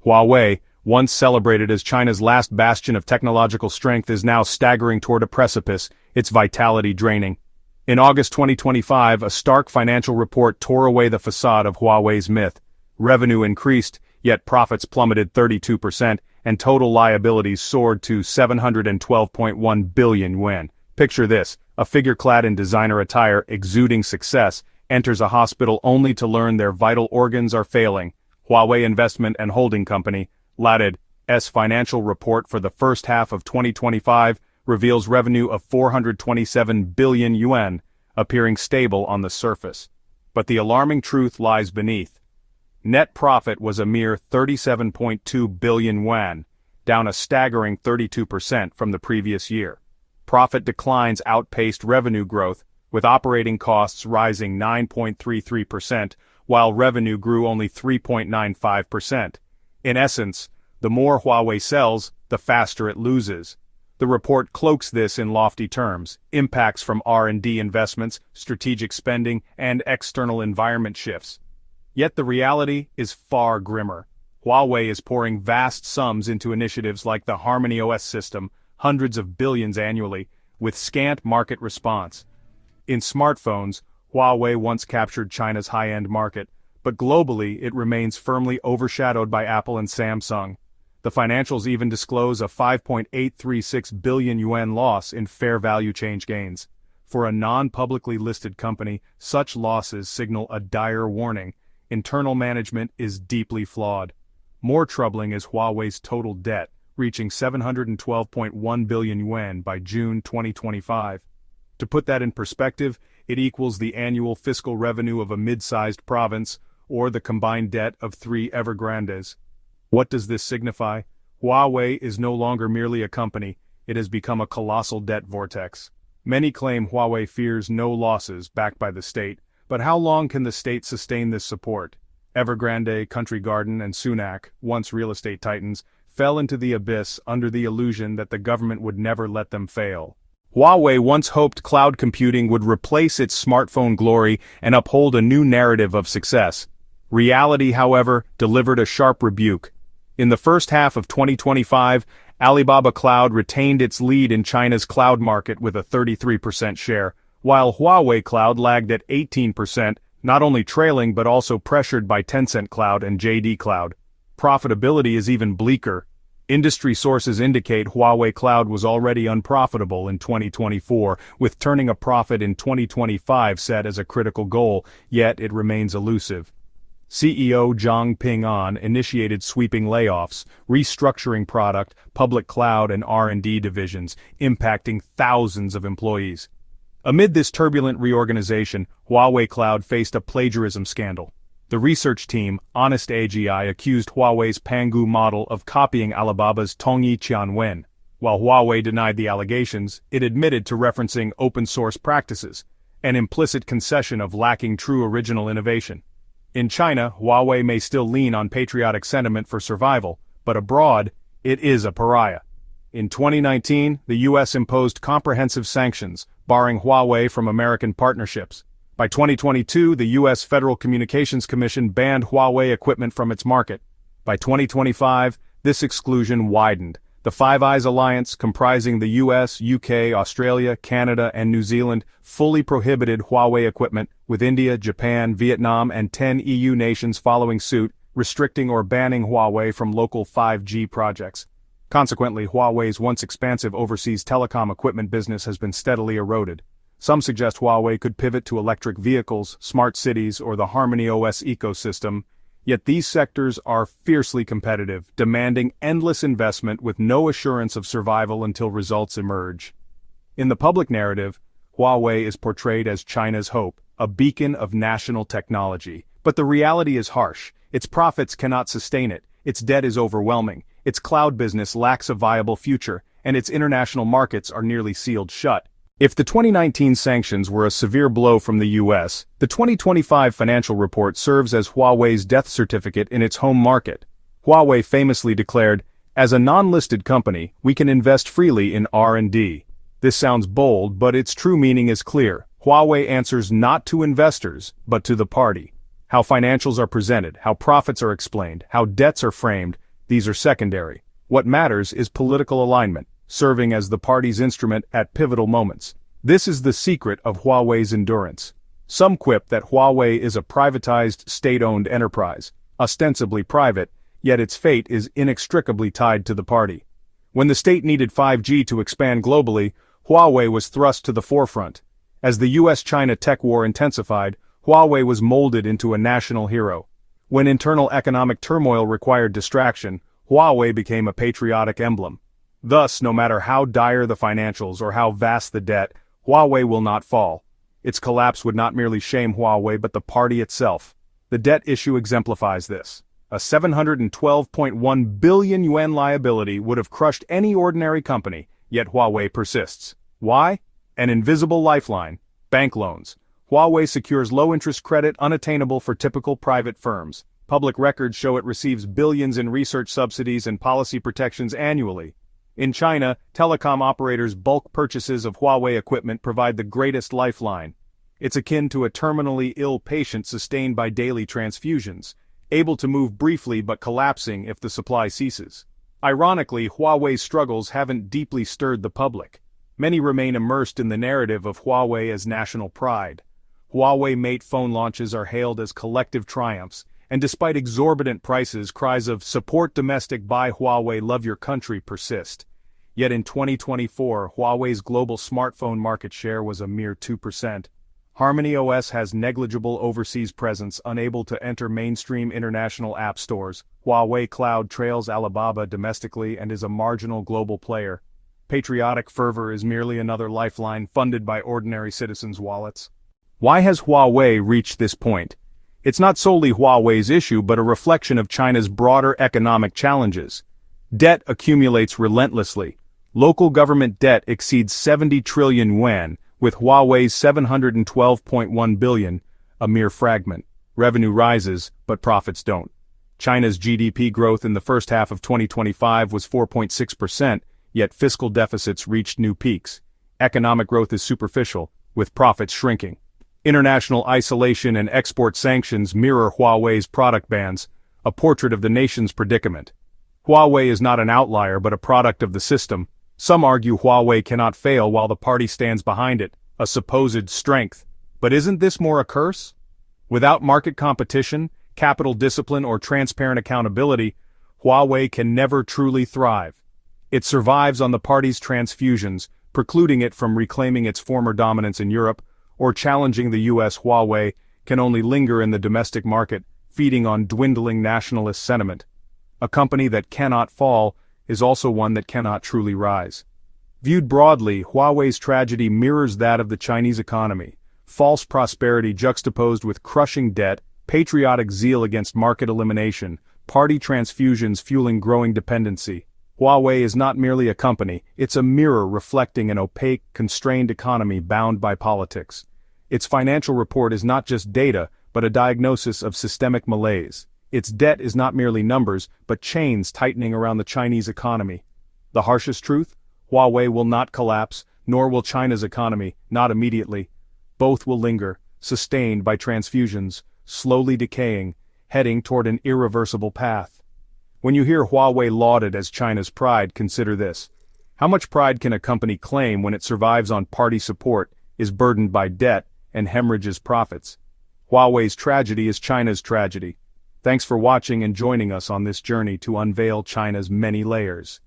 Huawei, once celebrated as China's last bastion of technological strength, is now staggering toward a precipice, its vitality draining. In August 2025, a stark financial report tore away the facade of Huawei's myth. Revenue increased, yet profits plummeted 32%, and total liabilities soared to 712.1 billion yuan. Picture this: a figure clad in designer attire, exuding success, enters a hospital only to learn their vital organs are failing. Huawei Investment and Holding Company, Limited's financial report for the first half of 2025 reveals revenue of 427 billion yuan, appearing stable on the surface. But the alarming truth lies beneath. Net profit was a mere 37.2 billion yuan, down a staggering 32% from the previous year. Profit declines outpaced revenue growth, with operating costs rising 9.33%, while revenue grew only 3.95%. In essence, the more Huawei sells, the faster it loses. The report cloaks this in lofty terms: impacts from R&D investments, strategic spending, and external environment shifts. Yet the reality is far grimmer. Huawei is pouring vast sums into initiatives like the HarmonyOS system, hundreds of billions annually, with scant market response. In smartphones, Huawei once captured China's high-end market, but globally it remains firmly overshadowed by Apple and Samsung. The financials even disclose a 5.836 billion yuan loss in fair value change gains. For a non-publicly listed company, such losses signal a dire warning. Internal management is deeply flawed. More troubling is Huawei's total debt, reaching 712.1 billion yuan by June 2025. To put that in perspective, it equals the annual fiscal revenue of a mid-sized province, or the combined debt of 3 Evergrandes. What does this signify? Huawei is no longer merely a company, it has become a colossal debt vortex. Many claim Huawei fears no losses backed by the state, but how long can the state sustain this support? Evergrande, Country Garden, and Sunac, once real estate titans, fell into the abyss under the illusion that the government would never let them fail. Huawei once hoped cloud computing would replace its smartphone glory and uphold a new narrative of success. Reality, however, delivered a sharp rebuke. In the first half of 2025, Alibaba Cloud retained its lead in China's cloud market with a 33% share, while Huawei Cloud lagged at 18%, not only trailing but also pressured by Tencent Cloud and JD Cloud. Profitability is even bleaker. Industry sources indicate Huawei Cloud was already unprofitable in 2024, with turning a profit in 2025 set as a critical goal, yet it remains elusive. CEO Zhang Ping-an initiated sweeping layoffs, restructuring product, public cloud and R&D divisions, impacting thousands of employees. Amid this turbulent reorganization, Huawei Cloud faced a plagiarism scandal. The research team, Honest AGI, accused Huawei's Pangu model of copying Alibaba's Tongyi Qianwen. While Huawei denied the allegations, it admitted to referencing open-source practices, an implicit concession of lacking true original innovation. In China, Huawei may still lean on patriotic sentiment for survival, but abroad, it is a pariah. In 2019, the U.S. imposed comprehensive sanctions, barring Huawei from American partnerships. By 2022, the U.S. Federal Communications Commission banned Huawei equipment from its market. By 2025, this exclusion widened. The Five Eyes Alliance, comprising the US, UK, Australia, Canada, and New Zealand, fully prohibited Huawei equipment, with India, Japan, Vietnam, and 10 EU nations following suit, restricting or banning Huawei from local 5G projects. Consequently, Huawei's once expansive overseas telecom equipment business has been steadily eroded. Some suggest Huawei could pivot to electric vehicles, smart cities, or the HarmonyOS ecosystem. Yet these sectors are fiercely competitive, demanding endless investment with no assurance of survival until results emerge. In the public narrative, Huawei is portrayed as China's hope, a beacon of national technology. But the reality is harsh. Its profits cannot sustain it, its debt is overwhelming, its cloud business lacks a viable future, and its international markets are nearly sealed shut. If the 2019 sanctions were a severe blow from the US, the 2025 financial report serves as Huawei's death certificate in its home market. Huawei famously declared, "As a non-listed company, we can invest freely in R&D." This sounds bold, but its true meaning is clear. Huawei answers not to investors, but to the party. How financials are presented, how profits are explained, how debts are framed, These are secondary. What matters is political alignment, serving as the party's instrument at pivotal moments. This is the secret of Huawei's endurance. Some quip that Huawei is a privatized, state-owned enterprise, ostensibly private, yet its fate is inextricably tied to the party. When the state needed 5G to expand globally, Huawei was thrust to the forefront. As the US-China tech war intensified, Huawei was molded into a national hero. When internal economic turmoil required distraction, Huawei became a patriotic emblem. Thus, no matter how dire the financials or how vast the debt, Huawei will not fall. Its collapse would not merely shame Huawei but the party itself. The debt issue exemplifies this. A 712.1 billion yuan liability would have crushed any ordinary company, yet Huawei persists. Why? An invisible lifeline: bank loans. Huawei secures low-interest credit unattainable for typical private firms. Public records show it receives billions in research subsidies and policy protections annually. In China, telecom operators' bulk purchases of Huawei equipment provide the greatest lifeline. It's akin to a terminally ill patient sustained by daily transfusions, able to move briefly but collapsing if the supply ceases. Ironically, Huawei's struggles haven't deeply stirred the public. Many remain immersed in the narrative of Huawei as national pride. Huawei Mate phone launches are hailed as collective triumphs, and despite exorbitant prices, cries of "Support domestic, buy Huawei, love your country" persist. Yet in 2024, Huawei's global smartphone market share was a mere 2%. HarmonyOS has negligible overseas presence, unable to enter mainstream international app stores. Huawei Cloud trails Alibaba domestically and is a marginal global player. Patriotic fervor is merely another lifeline funded by ordinary citizens' wallets. Why has Huawei reached this point? It's not solely Huawei's issue but a reflection of China's broader economic challenges. Debt accumulates relentlessly. Local government debt exceeds 70 trillion yuan, with Huawei's 712.1 billion, a mere fragment. Revenue rises, but profits don't. China's GDP growth in the first half of 2025 was 4.6%, yet fiscal deficits reached new peaks. Economic growth is superficial, with profits shrinking. International isolation and export sanctions mirror Huawei's product bans, a portrait of the nation's predicament. Huawei is not an outlier but a product of the system. Some argue Huawei cannot fail while the party stands behind it, a supposed strength. But isn't this more a curse? Without market competition, capital discipline, or transparent accountability, Huawei can never truly thrive. It survives on the party's transfusions, precluding it from reclaiming its former dominance in Europe, or challenging the US. Huawei can only linger in the domestic market, feeding on dwindling nationalist sentiment. A company that cannot fall is also one that cannot truly rise. Viewed broadly, Huawei's tragedy mirrors that of the Chinese economy: false prosperity juxtaposed with crushing debt, patriotic zeal against market elimination, party transfusions fueling growing dependency. Huawei is not merely a company, it's a mirror reflecting an opaque, constrained economy bound by politics. Its financial report is not just data, but a diagnosis of systemic malaise. Its debt is not merely numbers, but chains tightening around the Chinese economy. The harshest truth? Huawei will not collapse, nor will China's economy, not immediately. Both will linger, sustained by transfusions, slowly decaying, heading toward an irreversible path. When you hear Huawei lauded as China's pride, consider this. How much pride can a company claim when it survives on party support, is burdened by debt, and hemorrhages profits? Huawei's tragedy is China's tragedy. Thanks for watching and joining us on this journey to unveil China's many layers.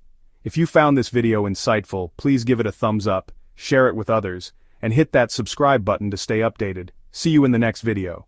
If you found this video insightful, please give it a thumbs up, share it with others, and hit that subscribe button to stay updated. See you in the next video.